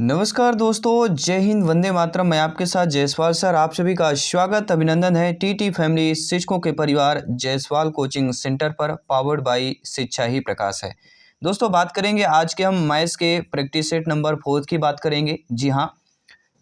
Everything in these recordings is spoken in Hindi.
नमस्कार दोस्तों, जय हिंद, वंदे मातरम। मैं आपके साथ जायसवाल सर। आप सभी का स्वागत अभिनंदन है टीटी फैमिली शिक्षकों के परिवार जायसवाल कोचिंग सेंटर पर, पावर्ड बाय शिक्षा ही प्रकाश है। दोस्तों, बात करेंगे आज के हम मैथ्स के प्रैक्टिस सेट नंबर 4 की बात करेंगे। जी हाँ,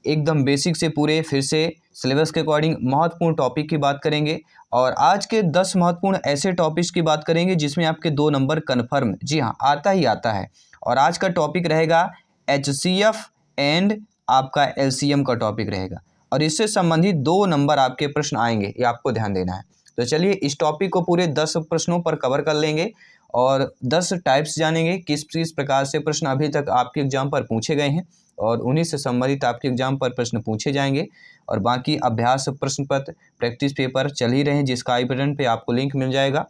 एकदम बेसिक से पूरे फिर से सिलेबस के अकॉर्डिंग महत्वपूर्ण टॉपिक की बात करेंगे और आज के 10 महत्वपूर्ण ऐसे टॉपिक्स की बात करेंगे जिसमें आपके 2 नंबर कन्फर्म, जी हाँ, आता ही आता है। और आज का टॉपिक रहेगा HCF एंड आपका LCM का टॉपिक रहेगा और इससे संबंधित 2 नंबर आपके प्रश्न आएंगे, ये आपको ध्यान देना है। तो चलिए इस टॉपिक को पूरे 10 प्रश्नों पर कवर कर लेंगे और 10 टाइप्स जानेंगे किस किस प्रकार से प्रश्न अभी तक आपके एग्जाम पर पूछे गए हैं और उन्हीं से संबंधित आपके एग्जाम पर प्रश्न पूछे जाएंगे। और बाकी अभ्यास प्रश्न पत्र, प्रैक्टिस पेपर चल ही रहे हैं जिसका आई बटन पे आपको लिंक मिल जाएगा।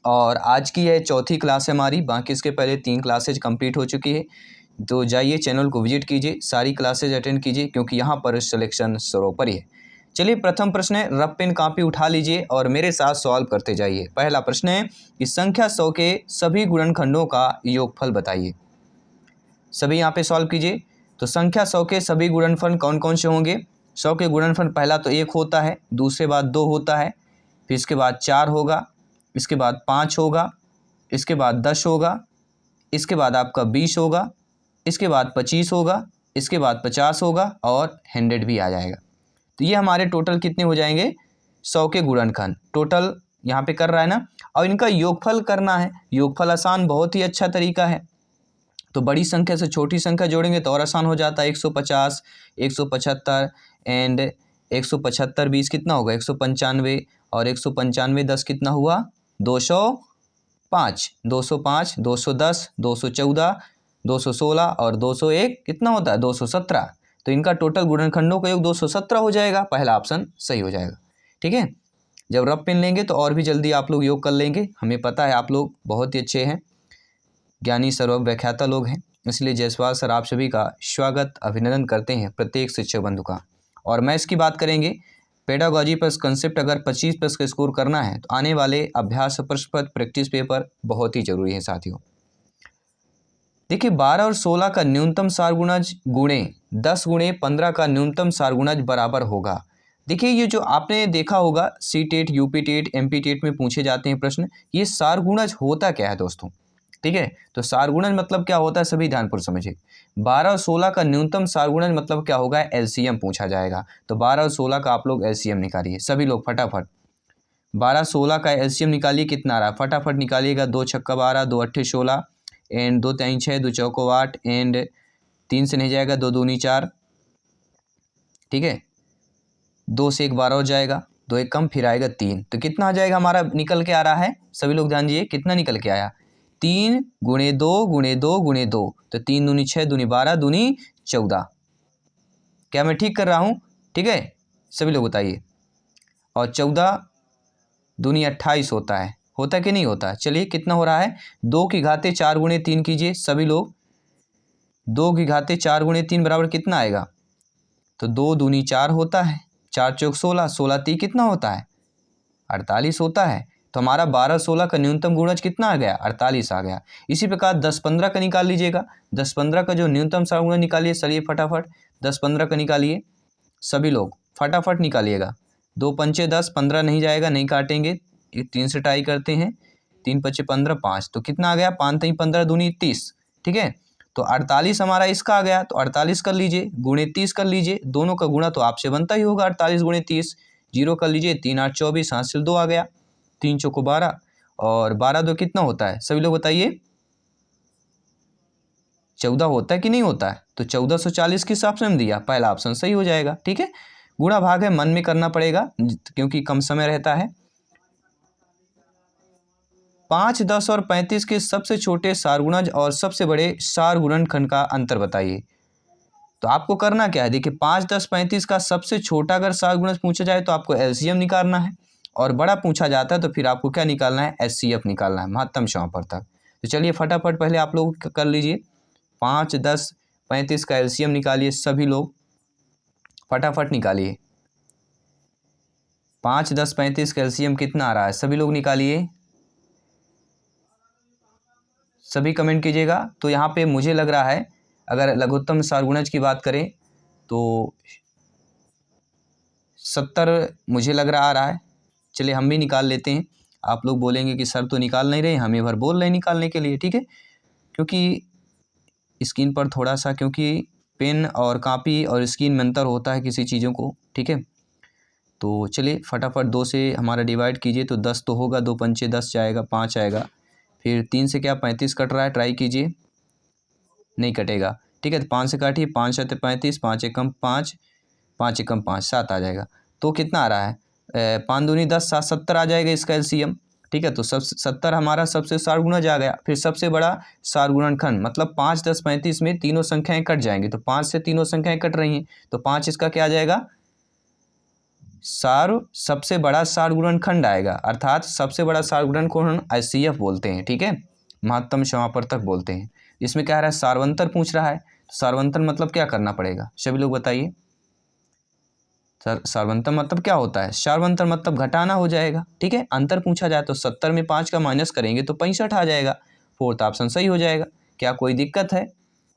और आज की यह चौथी क्लास है हमारी, बाकी इसके पहले 3 क्लासेज कंप्लीट हो चुकी है। तो जाइए चैनल को विजिट कीजिए, सारी क्लासेज अटेंड कीजिए क्योंकि यहाँ पर सिलेक्शन सरोपर ही है। चलिए प्रथम प्रश्न है, रफ पेन कापी उठा लीजिए और मेरे साथ सॉल्व करते जाइए। पहला प्रश्न है कि संख्या 100 के सभी गुणनखंडों का योगफल बताइए। सभी यहाँ पे सॉल्व कीजिए। तो संख्या 100 के सभी गुणनफल कौन कौन से होंगे? 100 के गुणनफल पहला तो 1 होता है, दूसरे बाद 2 होता है, फिर इसके बाद 4 होगा, इसके बाद 5 होगा, इसके बाद 10 होगा, इसके बाद आपका 20 होगा, इसके बाद 25 होगा, इसके बाद 50 होगा और 100 भी आ जाएगा। तो ये हमारे टोटल कितने हो जाएंगे? 100 के गुणनखंड टोटल यहाँ पे कर रहा है ना। और इनका योगफल करना है। योगफल आसान, बहुत ही अच्छा तरीका है। तो बड़ी संख्या से छोटी संख्या जोड़ेंगे तो और आसान हो जाता है। 150, 175 एंड 175 20 कितना होगा? 195 और 195 10 कितना हुआ? 205, 205, 210, 214, 216 और 201 कितना होता है? 217। तो इनका टोटल गुणनखंडों का योग 217 हो जाएगा। पहला ऑप्शन सही हो जाएगा। ठीक है, जब रफ पेन लेंगे तो और भी जल्दी आप लोग योग कर लेंगे। हमें पता है आप लोग बहुत ही अच्छे हैं, ज्ञानी सर्व व्याख्याता लोग हैं, इसलिए जायसवाल सर आप सभी का स्वागत अभिनंदन करते हैं, प्रत्येक शिक्षक बंधु का। और मैथ्स की बात करेंगे, पेडागॉजी प्लस कंसेप्ट अगर 25 प्लस का स्कोर करना है तो आने वाले अभ्यास प्रश्न पत्र, प्रैक्टिस पेपर बहुत ही जरूरी है साथियों। देखिए 12 और 16 का न्यूनतम सारगुणज गुणे 10 गुणे 15 का न्यूनतम सारगुणज बराबर होगा। देखिए ये जो आपने देखा होगा C TET, UP TET, MP TET में पूछे जाते हैं प्रश्न, ये सारगुणज होता क्या है दोस्तों? ठीक है, तो सारगुणज मतलब क्या होता है सभी ध्यानपूर्वक समझिए। 12 और 16 का न्यूनतम सारगुणज मतलब क्या होगा? LCM पूछा जाएगा। तो 12 और 16 का आप लोग LCM निकालिए सभी लोग फटाफट। 12 16 का LCM निकालिए, कितना आ रहा है? फटाफट निकालिएगा। 2 छक्का 12, 2 अट्ठे 16 एंड 2 तीन 6, 2 चौको 8 एंड 3 से नहीं जाएगा, 2 दूनी 4। ठीक है, 2 से 1 12 हो जाएगा, 2 1 कम, फिर आएगा 3। तो कितना आ जाएगा हमारा? निकल के आ रहा है, सभी लोग ध्यान दीजिए कितना निकल के आया? 3 गुणे 2 गुणे 2 गुणे 2। तो 3 दूनी 6, दूनी 12, दूनी 14। क्या मैं ठीक कर रहा हूँ? ठीक है, सभी लोग बताइए। और 14 दूनी 28 होता है कि नहीं होता? चलिए कितना हो रहा है? 2 की घाते 4 गुणे 3 कीजिए सभी लोग। 2 की घाते 4 गुणे 3 बराबर कितना आएगा? तो 2 दूनी 4 होता है, 4 चौक 16, 16 3 कितना होता है? 48 होता है। तो हमारा 12 16 का न्यूनतम गुणज कितना आ गया? 48 आ गया। इसी प्रकार 10 15 का निकाल लीजिएगा। 10 15 का जो न्यूनतम सारगुणज निकालिए, चलिए फटाफट 10 15 का निकालिए सभी लोग, फटाफट निकालिएगा। 2 पंचे 10, 15 नहीं जाएगा, नहीं काटेंगे, 3 से ट्राई करते हैं। 3 पच्चे 15, 5 तो कितना आ गया? 5 3 15 दूनी 30। ठीक है, तो 48 हमारा इसका आ गया। तो 48 कर लीजिए, गुणे 30 कर लीजिए, दोनों का गुणा तो आपसे बनता ही होगा। 48 गुणे 30, 0 कर लीजिए, 3 8 24, हासिल 2 आ गया, 3 चौको 12 और 12 2 कितना होता है? सभी लोग बताइए। 14 होता है कि नहीं होता है? तो 1440 किस ऑप्शन में दिया? पहला ऑप्शन सही हो जाएगा। ठीक है, गुणा भाग है, मन में करना पड़ेगा क्योंकि कम समय रहता है। 5 10 और 35 के सबसे छोटे सारगुणज और सबसे बड़े सारगुणनखंड का अंतर बताइए। तो आपको करना क्या है? देखिए 5 10 35 का सबसे छोटा अगर सारगुणज पूछा जाए तो आपको LCM निकालना है और बड़ा पूछा जाता है तो फिर आपको क्या निकालना है? HCF निकालना है, महत्तम समापवर्तक। तो चलिए फटाफट पहले आप लोग कर लीजिए। 5 10 35 का LCM निकालिए सभी लोग, फटाफट निकालिए। 5 10 35 का LCM कितना आ रहा है? सभी लोग निकालिए, सभी कमेंट कीजिएगा। तो यहाँ पे मुझे लग रहा है अगर लघुत्तम सारगुणज की बात करें तो 70 मुझे लग रहा आ रहा है। चलिए हम भी निकाल लेते हैं। आप लोग बोलेंगे कि सर तो निकाल नहीं रहे, हमें भर बोल रहे निकालने के लिए, ठीक है। क्योंकि स्क्रीन पर थोड़ा सा, क्योंकि पेन और कापी और स्क्रीन में अंतर होता है किसी चीज़ों को, ठीक है। तो चलिए फटाफट 2 से हमारा डिवाइड कीजिए तो 10 तो होगा, 2 पंचे 10 जाएगा, 5 आएगा। फिर 3 से क्या 35 कट रहा है, ट्राई कीजिए, नहीं कटेगा, ठीक है। तो 5 से काटिए, 5 7 35, 5 एकम 5, 5 एकम 5, 7 आ जाएगा। तो कितना आ रहा है, 5 दूनी 10, 7 70 आ जाएगा इसका एलसीएम, ठीक है। तो 70 हमारा सबसे सारगुणज आ गया। फिर सबसे बड़ा सारगुणनखंड, मतलब 5 10 35 में तीनों संख्याएं कट जाएंगी, तो 5 से तीनों संख्याएं कट रही हैं, तो 5 इसका क्या आ जाएगा, सबसे बड़ा सारगुणनखंड आएगा। अर्थात सबसे बड़ा सारगुणनखंड एचसीएफ बोलते हैं, ठीक है, महत्तम समापवर्तक बोलते हैं। इसमें क्या आ रहा है, सारवंतर पूछ रहा है। सारवंतर मतलब क्या करना पड़ेगा, सभी लोग बताइए। सारवंतर मतलब क्या होता है, सारवंतर मतलब घटाना हो जाएगा, ठीक है। अंतर पूछा जाए तो 70 में 5 का माइनस करेंगे तो 65 आ जाएगा। 4th ऑप्शन सही हो जाएगा। क्या कोई दिक्कत है,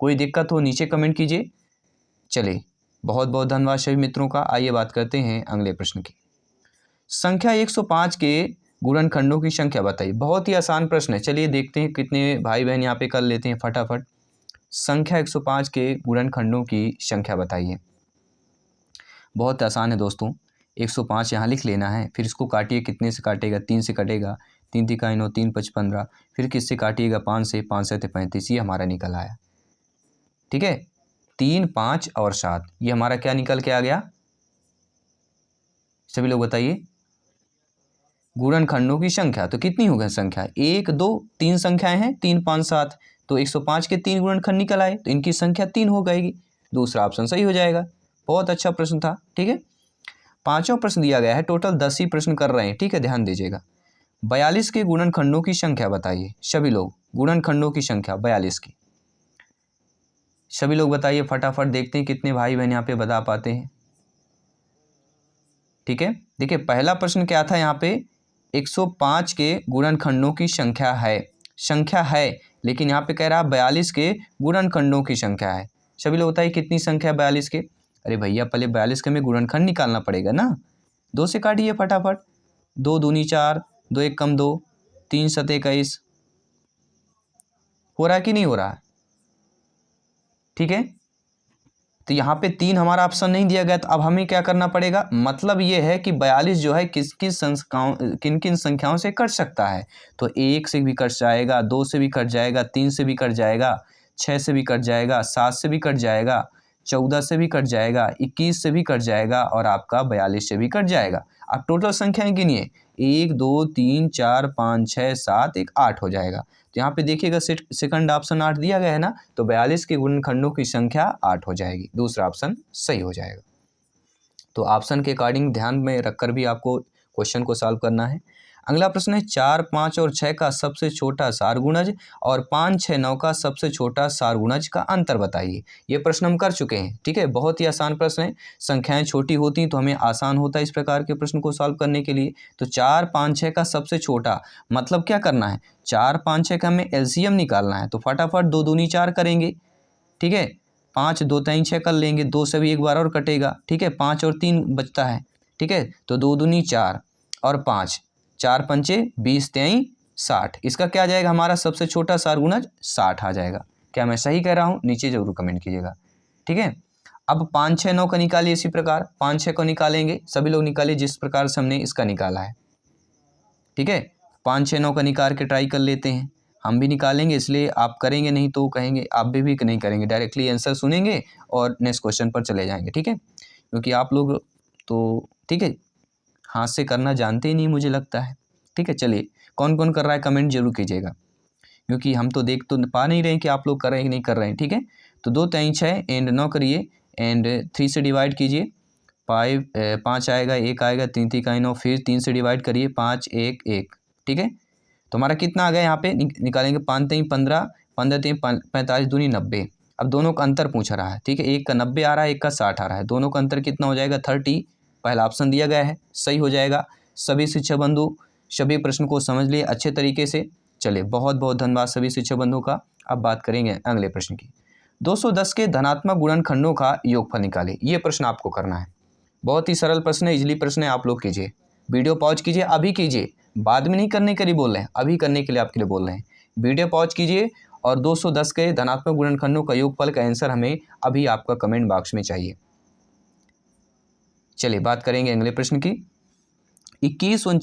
कोई दिक्कत हो नीचे कमेंट कीजिए। चलिए बहुत बहुत धन्यवाद सभी मित्रों का। आइए बात करते हैं अगले प्रश्न की। संख्या 105 के गुणनखंडों की संख्या बताइए। बहुत ही आसान प्रश्न है, चलिए देखते हैं कितने भाई बहन यहाँ पे कर लेते हैं फटाफट। संख्या 105 के गुणनखंडों की संख्या बताइए। बहुत आसान है दोस्तों, 105 यहाँ लिख लेना है, फिर इसको काटिए, कितने से काटेगा, 3 से कटेगा, 3 तिकाई 9, 3 5 15, फिर किससे काटिएगा, 5 से, 5 7 35, ये हमारा निकल आया, ठीक है। 3 5 और 7, ये हमारा क्या निकल के आ गया, सभी लोग बताइए। गुणनखंडों की संख्या तो कितनी हो गई संख्या, 1 2 3 संख्याएं हैं, 3 5 7, तो 105 के 3 गुणनखंड निकल आए, तो इनकी संख्या 3 हो गएगी। दूसरा ऑप्शन सही हो जाएगा। बहुत अच्छा प्रश्न था, ठीक है। पांचवा प्रश्न दिया गया है, टोटल 10 ही प्रश्न कर रहे हैं, ठीक है, ध्यान दीजिएगा। 42 के गुणनखंडों की संख्या बताइए सभी लोग। गुणनखंडों की संख्या 42 की, सभी लोग बताइए फटाफट, देखते हैं कितने भाई बहन यहाँ पे बता पाते हैं, ठीक है। देखिए पहला प्रश्न क्या था यहाँ पे, 105 के गुणनखंडों की संख्या है, लेकिन यहाँ पे कह रहा है 42 के गुणनखंडों की संख्या है। सभी लोग बताइए कितनी संख्या है 42 के। अरे भैया पहले 42 के हमें गुणनखंड निकालना पड़ेगा ना। 2 से काटिए फटाफट, 2 दूनी 4, 2 एक कम 2, 3 7 21, हो रहा है कि नहीं हो रहा है, ठीक है। तो यहाँ पे 3 हमारा ऑप्शन नहीं दिया गया, तो अब हमें क्या करना पड़ेगा, मतलब ये है कि 42 जो है किन किन संख्याओं से कट सकता है। तो 1 से भी कट जाएगा, 2 से भी कट जाएगा, 3 से भी कट जाएगा, 6 से भी कट जाएगा, 7 से भी कट जाएगा, 14 से भी कट जाएगा, 21 से भी कट जाएगा, और आपका 42 से भी कट जाएगा। आप टोटल संख्याएं गिनिए, 1 2 3 4 5 6 7 1 8 हो जाएगा। तो यहाँ पे देखिएगा सेकंड ऑप्शन 8 दिया गया है ना, तो 42 के गुणनखंडों की संख्या 8 हो जाएगी। दूसरा ऑप्शन सही हो जाएगा। तो ऑप्शन के अकॉर्डिंग ध्यान में रखकर भी आपको क्वेश्चन को सॉल्व करना है। अगला प्रश्न है, 4 5 और 6 का सबसे छोटा सारगुणज और 5 6 9 का सबसे छोटा सारगुणज का अंतर बताइए। ये प्रश्न हम कर चुके हैं, ठीक है, बहुत ही आसान प्रश्न है। संख्याएं छोटी होती तो हमें आसान होता है इस प्रकार के प्रश्न को सॉल्व करने के लिए। तो 4 5 6 का सबसे छोटा मतलब क्या करना है, 4 5 6 का हमें एलसीएम निकालना है, तो फटाफट 2 दूनी 4 करेंगे, ठीक है। 5 2 3 6 कर लेंगे, 2 से भी एक बार और कटेगा, ठीक है, 5 और 3 बचता है, ठीक है। तो 2 दूनी 4 और 5, 4 पंचे 20 3 60, इसका क्या आ जाएगा, हमारा सबसे छोटा सारगुणज 60 आ जाएगा। क्या मैं सही कह रहा हूँ, नीचे जरूर कमेंट कीजिएगा, ठीक है। अब 5 6 9 का निकालिए इसी प्रकार, 5 6 को निकालेंगे, सभी लोग निकालिए जिस प्रकार से हमने इसका निकाला है, ठीक है। 5 6 9 का निकाल के ट्राई कर लेते हैं, हम भी निकालेंगे, इसलिए आप करेंगे नहीं तो कहेंगे आप भी नहीं करेंगे, डायरेक्टली आंसर सुनेंगे और नेक्स्ट क्वेश्चन पर चले जाएंगे, ठीक है। क्योंकि आप लोग तो ठीक है हाथ से करना जानते ही नहीं मुझे लगता है, ठीक है। चलिए कौन कौन कर रहा है कमेंट जरूर कीजिएगा, क्योंकि हम तो देख तो पा नहीं रहे हैं कि आप लोग कर रहे हैं कि नहीं कर रहे हैं, ठीक है। तो 2 3 6 एंड 9 करिए, एंड 3 से डिवाइड कीजिए, 5 आएगा, 1 आएगा, 3 3 9, फिर 3 से डिवाइड करिए, 5 1 1, ठीक है। तो हमारा कितना आ गया यहाँ पे निकालेंगे, 5 3 15, 15 3 45 दूनी 90। अब दोनों का अंतर पूछ रहा है, ठीक है, एक का 90 आ रहा है, एक का 60 आ रहा है, दोनों का अंतर कितना हो जाएगा, 30। पहला ऑप्शन दिया गया है, सही हो जाएगा। सभी शिक्षक बंधु सभी प्रश्न को समझ लिए अच्छे तरीके से। चलिए बहुत बहुत धन्यवाद सभी शिक्षक बंधु का। अब बात करेंगे अगले प्रश्न की। 210 के धनात्मक गुणनखंडों का योगफल निकालें। ये प्रश्न आपको करना है। बहुत ही सरल प्रश्न है, इजली प्रश्न है, आप लोग कीजिए। वीडियो पॉज कीजिए, अभी कीजिए, बाद में नहीं करने के लिए बोल रहे हैं, अभी करने के लिए आपके लिए बोल रहे हैं। वीडियो पॉज कीजिए और 210 के धनात्मक गुणनखंडों का योगफल का आंसर हमें अभी आपका कमेंट बॉक्स में चाहिए। चलिए बात करेंगे अगले प्रश्न की। 21 और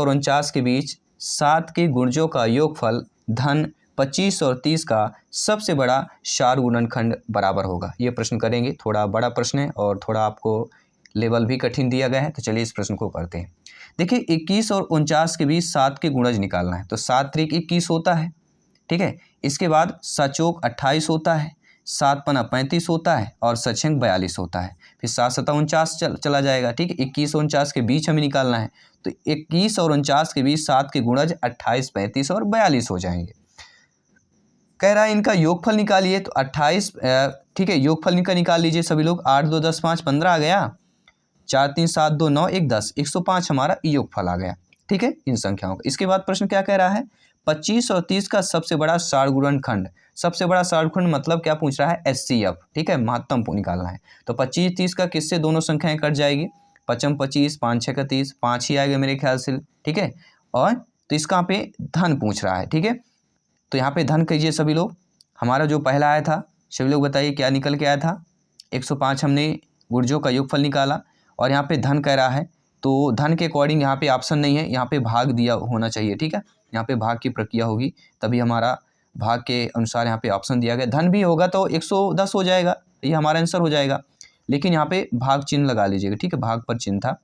49 के बीच 7 के गुणजों का योगफल धन 25 और 30 का सबसे बड़ा चार गुणनखंड बराबर होगा। ये प्रश्न करेंगे, थोड़ा बड़ा प्रश्न है और थोड़ा आपको लेवल भी कठिन दिया गया है, तो चलिए इस प्रश्न को करते हैं। देखिए 21 और 49 के बीच 7 के गुणज निकालना है, तो 7 त्रिक 21 होता है, ठीक है। इसके बाद सचोक 28 होता है, 7 पना 35 होता है और सचंक 42 होता है। फिर 7 सता 49 चला जाएगा, ठीक है। 21 और 49 के बीच हमें निकालना है, तो 21 और 49 के बीच 7 के गुणज 28, 35 और 42 हो जाएंगे। कह रहा है इनका योगफल निकालिए, तो 28, ठीक है, योगफल इनका निकाल लीजिए सभी लोग। 8 2 10 5 15 आ गया, 4 3 7 2 9 1 10, 105 हमारा योगफल आ गया, ठीक है, इन संख्याओं का। इसके बाद प्रश्न क्या कह रहा है, 25 और 30 का सबसे बड़ा सार गुणनखंड। सबसे बड़ा सार गुणनखंड मतलब क्या पूछ रहा है, HCF, ठीक है, महत्तम निकालना है। तो 25 30 का किससे दोनों संख्याएं कट जाएगी, 5 25, 5 6 30, 5 ही आएगा मेरे ख्याल से, ठीक है। और तो इसका पे धन पूछ रहा है, ठीक है, तो यहाँ पे धन कीजिए सभी लोग। हमारा जो पहला आया था, सभी लोग बताइए क्या निकल के आया था, 105 हमने गुणजों का योगफल निकाला, और यहाँ पे धन कह रहा है, तो धन के अकॉर्डिंग यहाँ पे ऑप्शन नहीं है, यहाँ पे भाग दिया होना चाहिए, ठीक है। यहाँ पे भाग की प्रक्रिया होगी, तभी हमारा भाग के अनुसार यहाँ पे ऑप्शन दिया गया। धन भी होगा तो 110 हो जाएगा, ये हमारा आंसर हो जाएगा, लेकिन यहाँ पे भाग चिन्ह लगा लीजिएगा, ठीक है, भाग पर चिन्ह था,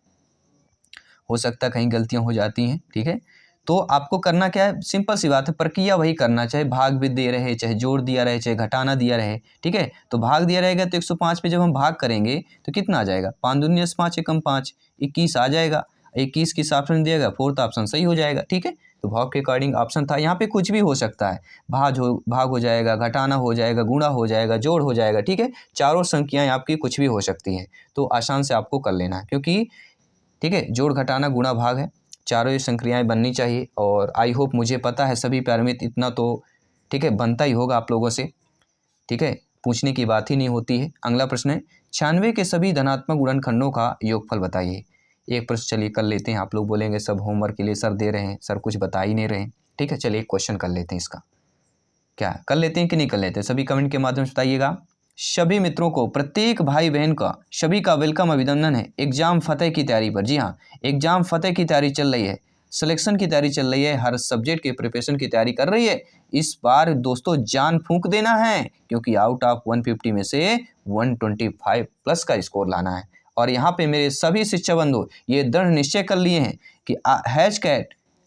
हो सकता है कहीं गलतियाँ हो जाती हैं, ठीक है। तो आपको करना क्या है, सिंपल सी बात है, प्रक्रिया वही करना, चाहे भाग भी दे रहे, चाहे जोड़ दिया रहे, चाहे घटाना दिया रहे, ठीक है। तो भाग दिया रहेगा तो 105 पे जब हम भाग करेंगे तो कितना आ जाएगा, 5 दूनी 5 एकम 5, 21 आ जाएगा। 21 किस ऑप्शन दिएगा, फोर्थ ऑप्शन सही हो जाएगा, ठीक है। तो भाग के अकॉर्डिंग ऑप्शन था, यहाँ पे कुछ भी हो सकता है, भाग हो जाएगा, घटाना हो जाएगा, गुणा हो जाएगा, जोड़ हो जाएगा, ठीक है। चारों संख्याएं आपकी कुछ भी हो सकती हैं, तो आसान से आपको कर लेना है, क्योंकि ठीक है, जोड़ घटाना गुणा भाग है, चारों ये संक्रियाएं बननी चाहिए। और आई होप, मुझे पता है सभी प्यारे मित्र इतना तो ठीक है बनता ही होगा आप लोगों से, ठीक है, पूछने की बात ही नहीं होती है। अगला प्रश्न है, 96 के सभी धनात्मक गुणनखंडों का योगफल बताइए। एक प्रश्न चलिए कर लेते हैं, आप लोग बोलेंगे सब होमवर्क के लिए सर दे रहे हैं, सर कुछ बता ही नहीं रहे हैं, ठीक है। चलिए एक क्वेश्चन कर लेते हैं, इसका क्या कर लेते हैं कि नहीं कर लेते हैं, सभी कमेंट के माध्यम से बताइएगा। सभी मित्रों को, प्रत्येक भाई बहन का, सभी का वेलकम, अभिनंदन है एग्जाम फतेह की तैयारी पर। जी हाँ, एग्जाम फतेह की तैयारी चल रही है, सिलेक्शन की तैयारी चल रही है, हर सब्जेक्ट के प्रिपरेशन की तैयारी कर रही है। इस बार दोस्तों जान फूंक देना है, क्योंकि आउट ऑफ 150 में से 125 प्लस का स्कोर लाना है। और यहाँ पे मेरे सभी शिक्षा बंधु ये दृढ़ निश्चय कर लिए हैं कि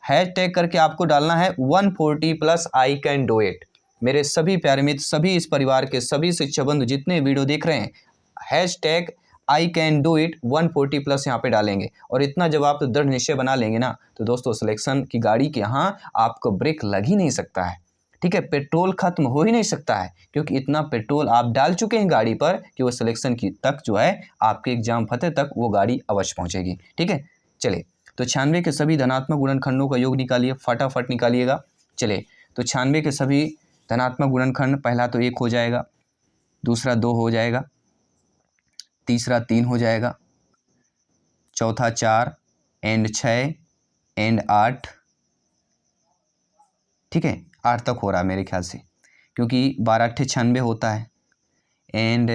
हैशटैग करके आपको डालना है 140 plus I can do it. मेरे सभी प्यारे मित्र, सभी इस परिवार के सभी शिक्षा बंधु जितने वीडियो देख रहे हैं, hashtag I can do it 140 plus यहाँ पे डालेंगे। और इतना जब आप दृढ़ निश्चय बना लेंगे ना, तो दोस्तों सिलेक्शन की गाड़ी के यहाँ आपको ब्रेक लग ही नहीं सकता है, ठीक है, पेट्रोल खत्म हो ही नहीं सकता है, क्योंकि इतना पेट्रोल आप डाल चुके हैं गाड़ी पर कि वो सिलेक्शन की तक जो है, आपके एग्जाम फतेह तक वो गाड़ी अवश्य पहुँचेगी, ठीक है। चलिए, तो 96 के सभी धनात्मक गुणनखंडों का योग निकालिए, फटाफट निकालिएगा। चलिए, तो 96 के सभी धनात्मक गुणनखंड, पहला तो 1 हो जाएगा, दूसरा 2 हो जाएगा, तीसरा 3 हो जाएगा, चौथा 4 एंड 6 एंड 8, ठीक है, 8 तक हो रहा है मेरे ख्याल से, क्योंकि 12 अट्ठे 96 होता है, एंड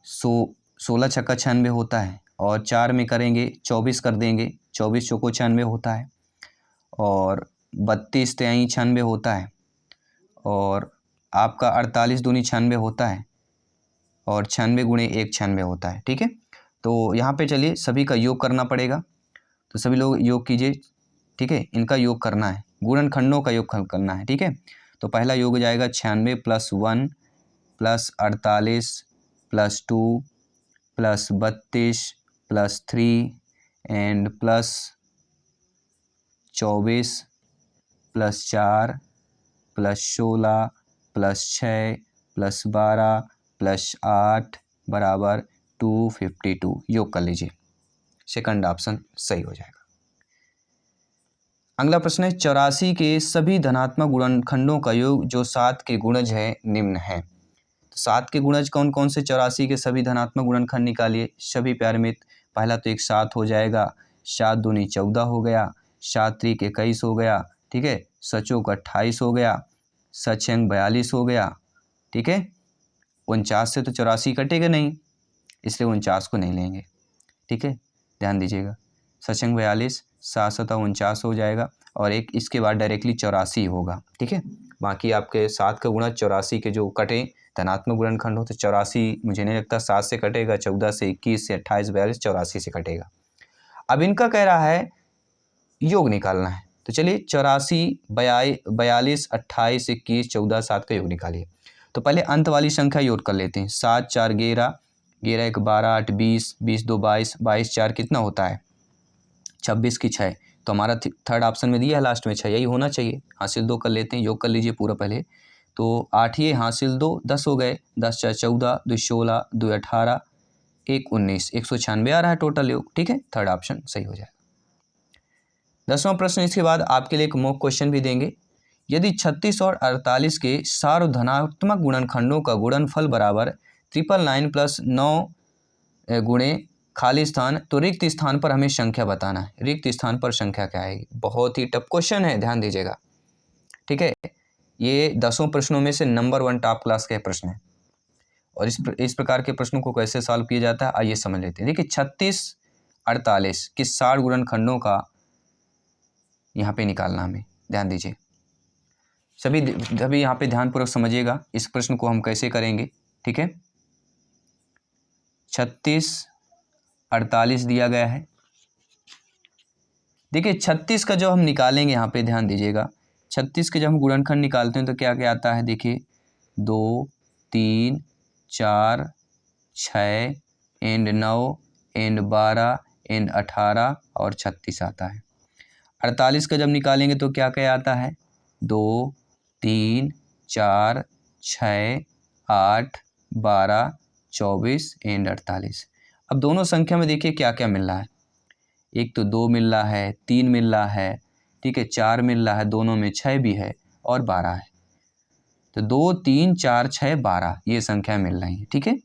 16 छक्का 96 होता है, और 4 में करेंगे 24 कर देंगे, 24 चौको 96 होता है, और 32 तेई 96 होता है, और आपका 48 दूनी 96 होता है, और 96 गुणे 1 96 होता है, ठीक है। तो यहाँ पे चलिए सभी का योग करना पड़ेगा, तो सभी लोग योग कीजिए, ठीक है, इनका योग करना है, गुणनखंडों का योग करना है, ठीक है। तो पहला योग हो जाएगा 96 + 1 + 48 + 2 + 32 + 3 एंड + 24 + 4 + 16 + 6 + 12 + 8 बराबर 252। योग कर लीजिए, सेकंड ऑप्शन सही हो जाएगा। अगला प्रश्न है 84 के सभी धनात्मक गुणनखंडों का योग जो 7 के गुणज है निम्न है। तो 7 के गुणज कौन कौन से 84 के सभी धनात्मक गुणनखंड निकालिए सभी प्यारे मित्र। पहला तो एक 7 हो जाएगा, 7 दूनी 14 हो गया, 7 त्रिक 21 हो गया, ठीक है, सचोक 28 हो गया, सचंग 42 हो गया, ठीक है। 49 से तो 84 कटेगा नहीं, इसलिए 49 को नहीं लेंगे, ठीक है, ध्यान दीजिएगा। सचंग 42, 7 सता 49 हो जाएगा और एक इसके बाद डायरेक्टली 84 होगा, ठीक है। बाकी आपके 7 का गुणा 84 के जो कटे धनात्मक गुणनखंड हो तो 84 मुझे नहीं लगता 7 से कटेगा, 14 से, 21 से, 28, 42, 84 से कटेगा। अब इनका कह रहा है योग निकालना है, तो चलिए 84, 42, 28, 21, 14, 7 का योग निकालिए। तो पहले अंत वाली संख्या योग कर लेते हैं। 7 4 11, 11 1 12, 8 20, 20 2 22, 22 4 कितना होता है 26 की 6। तो हमारा थर्ड ऑप्शन में दिया है लास्ट में 6, यही होना चाहिए। हासिल 2 कर लेते हैं, योग कर लीजिए पूरा पहले। तो 8 ये हासिल 2, 10 हो गए, 10 4 14, 2 16, 2 18, 1 19, 196 आ रहा है टोटल योग, ठीक है, थर्ड ऑप्शन सही हो जाएगा। 10वां प्रश्न इसके बाद आपके लिए एक मॉक क्वेश्चन भी देंगे। यदि 36 और 48 के सार्वधनात्मक गुणनखंडों का गुणनफल बराबर 999 प्लस 9 गुणे खाली स्थान, तो रिक्त स्थान पर हमें संख्या बताना है। रिक्त स्थान पर संख्या क्या आएगी? बहुत ही टफ क्वेश्चन है, ध्यान दीजिएगा, ठीक है। ये 10 प्रश्नों में से नंबर 1 टॉप क्लास का प्रश्न है और इस प्रकार के प्रश्नों को कैसे सॉल्व किया जाता है आइए समझ लेते हैं। देखिए 36 48 के 60 गुणनखंडों का यहाँ पे निकालना हमें, ध्यान दीजिए सभी यहाँ पे ध्यानपूर्वक समझिएगा इस प्रश्न को हम कैसे करेंगे, ठीक है। 36 48 दिया गया है। देखिए 36 का जब हम निकालेंगे यहाँ पे ध्यान दीजिएगा, 36 के जब हम गुणनखंड निकालते हैं तो क्या क्या आता है, देखिए 2 3 4 6 एंड 9 एंड 12 एंड 18 और 36 आता है। 48 का जब निकालेंगे तो क्या क्या आता है, 2 3 4 6 8 12 24 एंड 48। अब दोनों संख्या में देखिए क्या क्या मिल रहा है, एक तो 2 मिल रहा है, 3 मिल रहा है, ठीक है, 4 मिल रहा है, दोनों में 6 भी है और 12 है। तो 2 3 4 6 12 ये संख्या मिल रही है, ठीक है।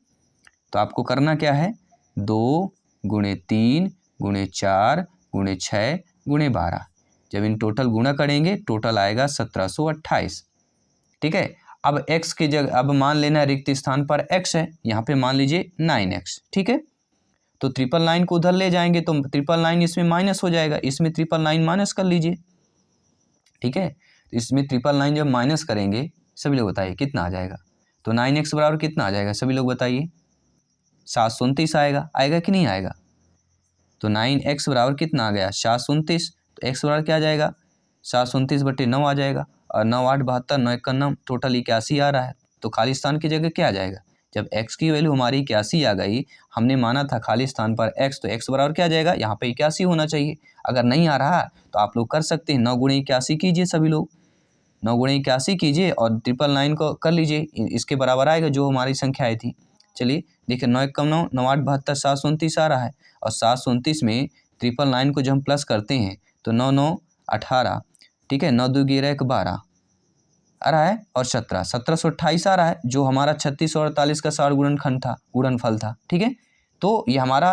तो आपको करना क्या है, 2 गुणे 3 गुणे 4 गुणे 6 गुणे 12, जब इन टोटल गुणा करेंगे टोटल आएगा 1728, ठीक है। अब x की जगह अब मान लेना रिक्त स्थान पर x है, यहाँ पे मान लीजिए 9x, ठीक है। तो 999 को उधर ले जाएंगे तो 999 इसमें माइनस हो जाएगा, इसमें 999 माइनस कर लीजिए, ठीक है। तो इसमें 999 जब माइनस करेंगे सभी लोग बताइए कितना आ जाएगा, तो 9x बराबर कितना आ जाएगा सभी लोग बताइए, 729 आएगा, आएगा कि नहीं आएगा। तो 9x बराबर कितना आ गया 729, तो x बराबर क्या आ जाएगा 729/9 आ जाएगा और 9 8 72 9 1 9 टोटल 81 आ रहा है। तो खाली स्थान की जगह क्या आ जाएगा, जब x की वैल्यू हमारी 81 आ गई, हमने माना था खाली स्थान पर x, तो x बराबर क्या आ जाएगा यहाँ पे 81 होना चाहिए। अगर नहीं आ रहा तो आप लोग कर सकते हैं 9 गुणे 81 कीजिए, सभी लोग 9 गुणे 81 कीजिए और 999 को कर लीजिए, इसके बराबर आएगा जो हमारी संख्या आई थी। चलिए देखिए 9 1 9 9 8 72 729 आ रहा है और 729 में 999 को जब हम प्लस करते हैं तो 9 9 18, ठीक है, 9 2 11 12 आ रहा है और 1728 आ रहा है जो हमारा 36 और 48 का 60 गुणनफल था, ठीक है। तो ये हमारा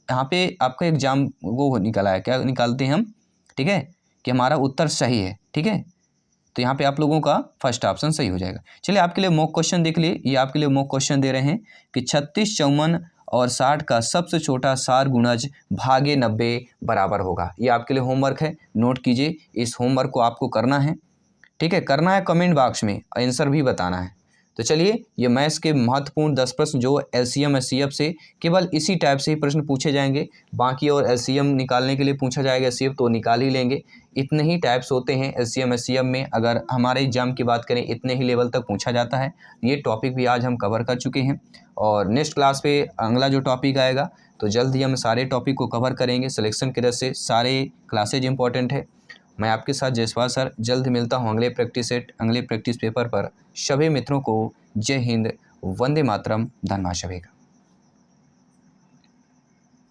यहाँ पे आपका एग्जाम वो निकला है, क्या निकालते हैं हम, ठीक है, कि हमारा उत्तर सही है, ठीक है। तो यहाँ पे आप लोगों का फर्स्ट ऑप्शन सही हो जाएगा। चलिए आपके लिए मॉक क्वेश्चन देख लिए, ये आपके लिए मॉक क्वेश्चन दे रहे हैं कि 36 54 और 60 का सबसे छोटा सार गुणज भागे 90 बराबर होगा। ये आपके लिए होमवर्क है, नोट कीजिए, इस होमवर्क को आपको करना है, ठीक है, करना है, कमेंट बॉक्स में आंसर भी बताना है। तो चलिए ये मैथ्स के महत्वपूर्ण 10 प्रश्न जो LCM SCF से केवल इसी टाइप से ही प्रश्न पूछे जाएंगे, बाकी और LCM निकालने के लिए पूछा जाएगा SCF तो निकाल ही लेंगे। इतने ही टाइप्स होते हैं LCM SCF में, अगर हमारे एग्जाम की बात करें इतने ही लेवल तक पूछा जाता है। ये टॉपिक भी आज हम कवर कर चुके हैं और नेक्स्ट क्लास पे अगला जो टॉपिक आएगा तो जल्द ही हम सारे टॉपिक को कवर करेंगे। सिलेक्शन की तरह से सारे क्लासेज इंपॉर्टेंट है। मैं आपके साथ जयसवाल सर जल्द मिलता हूँ अगले प्रैक्टिस सेट अगले प्रैक्टिस पेपर पर। सभी मित्रों को जय हिंद, वंदे मातरम, धन्यवाद सभी का।